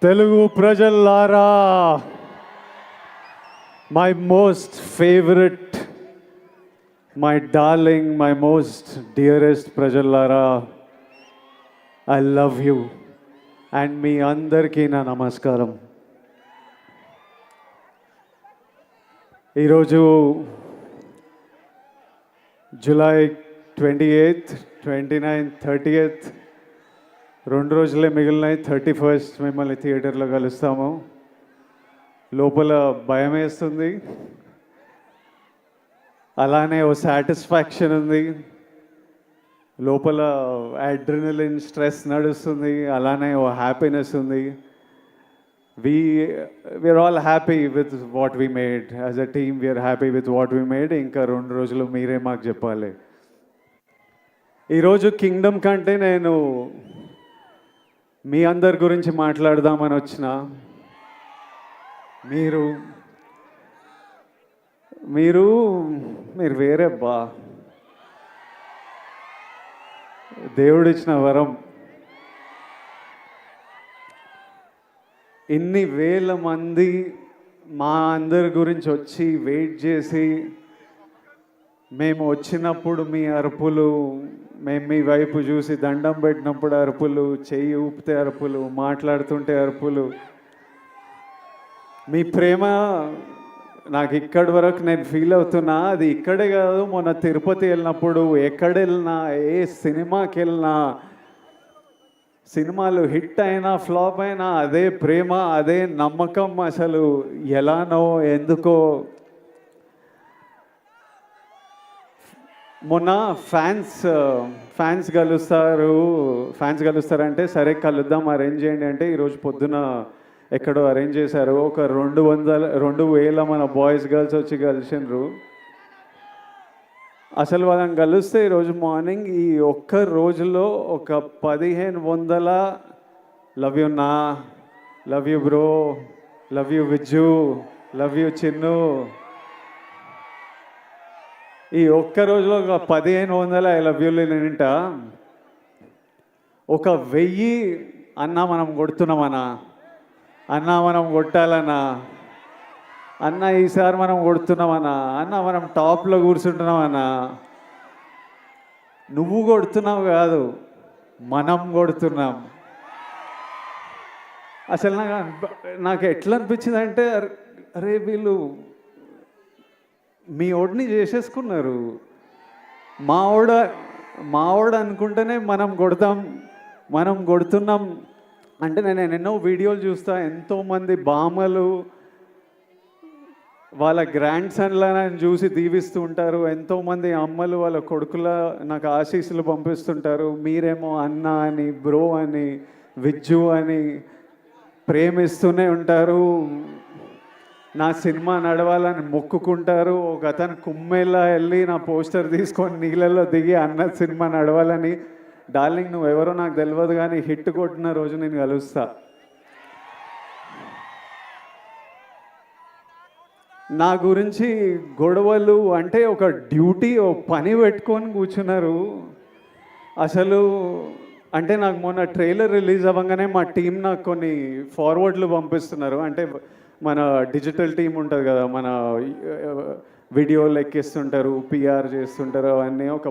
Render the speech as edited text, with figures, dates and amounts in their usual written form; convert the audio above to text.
తెలుగు ప్రజల్లారా, my most favourite, my darling, my most dearest ప్రజల్లారా, I love you and మీ అందరికీ నా నమస్కారం. ఈరోజు జూలై 28th, 29th, 30th 2 రోజులే మిగిలినాయి. 31st మిమ్మల్ని థియేటర్లో కలుస్తాము. లోపల భయం వేస్తుంది, అలానే ఓ సాటిస్ఫాక్షన్ ఉంది. లోపల అడ్రినలిన్ స్ట్రెస్ నడుస్తుంది, అలానే ఓ హ్యాపీనెస్ ఉంది. We're all happy with what we made. As a team we're happy with what we made. ఇంకా 2 రోజులు మీరే మాకు చెప్పాలి. ఈరోజు కింగ్డమ్ కంటే నేను మీ అందరి గురించి మాట్లాడదామని వచ్చిన. మీరు మీరు మీరు వేరే బా, దేవుడిచ్చిన వరం. ఇన్ని వేల మంది మా అందరి గురించి వచ్చి వెయిట్ చేసి, మేము వచ్చినప్పుడు మీ అరుపులు, మేము మీ వైపు చూసి దండం పెట్టినప్పుడు అరుపులు, చెయ్యి ఊపితే అరుపులు, మాట్లాడుతుంటే అరుపులు, మీ ప్రేమ నాకు ఇక్కడి వరకు నేను ఫీల్ అవుతున్నా. అది ఇక్కడే కాదు, మొన్న తిరుపతి వెళ్ళినప్పుడు, ఎక్కడ వెళ్ళినా, ఏ సినిమాకి వెళ్ళినా, సినిమాలు హిట్ అయినా ఫ్లాప్ అయినా అదే ప్రేమ, అదే నమ్మకం. అసలు ఎలానో ఎందుకో. మొన్న ఫ్యాన్స్ కలుస్తారంటే సరే కలుద్దాం, అరేంజ్ చేయండి అంటే ఈరోజు పొద్దున ఎక్కడో అరేంజ్ చేశారు. ఒక 2,000 మన బాయ్స్ గర్ల్స్ వచ్చి కలిసినారు. అసలు వాళ్ళని కలిస్తే ఈరోజు మార్నింగ్ ఈ ఒక్క రోజులో ఒక 1,500 లవ్ యూ నా, love you bro, love you Vijju, love you Chinnu, ఈ ఒక్క రోజులో ఒక 1,500 ఐ లవ్ యూలు నింట. ఒక 1000 అన్నా మనం కొడుతున్నామన్నా, అన్నా మనం కొట్టాలన్నా, అన్న ఈసారి మనం కొడుతున్నామన్నా, అన్న మనం టాప్లో కూర్చుంటున్నామన్నా. నువ్వు కొడుతున్నావు కాదు, మనం కొడుతున్నాం. అసలు నాకు ఎట్లా అనిపించింది అంటే, అరే వీళ్ళు మీ ఓడిని చేసేసుకున్నారు. మావాడు అనుకుంటేనే మనం కొడుతున్నాం అంటే. నేను ఎన్నో వీడియోలు చూస్తా, ఎంతోమంది బామ్మలు వాళ్ళ గ్రాండ్ సన్లను చూసి దీవిస్తూ ఉంటారు. ఎంతోమంది అమ్మలు వాళ్ళ కొడుకుల నాకు ఆశీస్సులు పంపిస్తుంటారు. మీరేమో అన్న అని, బ్రో అని, విజ్జు అని ప్రేమిస్తూనే ఉంటారు. నా సినిమా నడవాలని మొక్కుకుంటారు. ఒక అతను కుమ్మెల్లా వెళ్ళి నా పోస్టర్ తీసుకొని నీళ్ళల్లో దిగి అన్న సినిమా నడవాలని. డార్లింగ్ నువ్వెవరో నాకు తెలియదు, కానీ హిట్ కొట్టిన రోజు నేను కలుస్తా. నా గురించి గొడవలు అంటే ఒక డ్యూటీ, ఓ పని పెట్టుకొని కూర్చున్నారు. అసలు అంటే నాకు మొన్న ట్రైలర్ రిలీజ్ అవ్వగానే మా టీం నాకు కొన్ని ఫార్వర్డ్లు పంపిస్తున్నారు. అంటే మన డిజిటల్ టీం ఉంటుంది కదా, మన వీడియోలు ఎక్కిస్తుంటారు, పిఆర్ చేస్తుంటారు, అవన్నీ. ఒక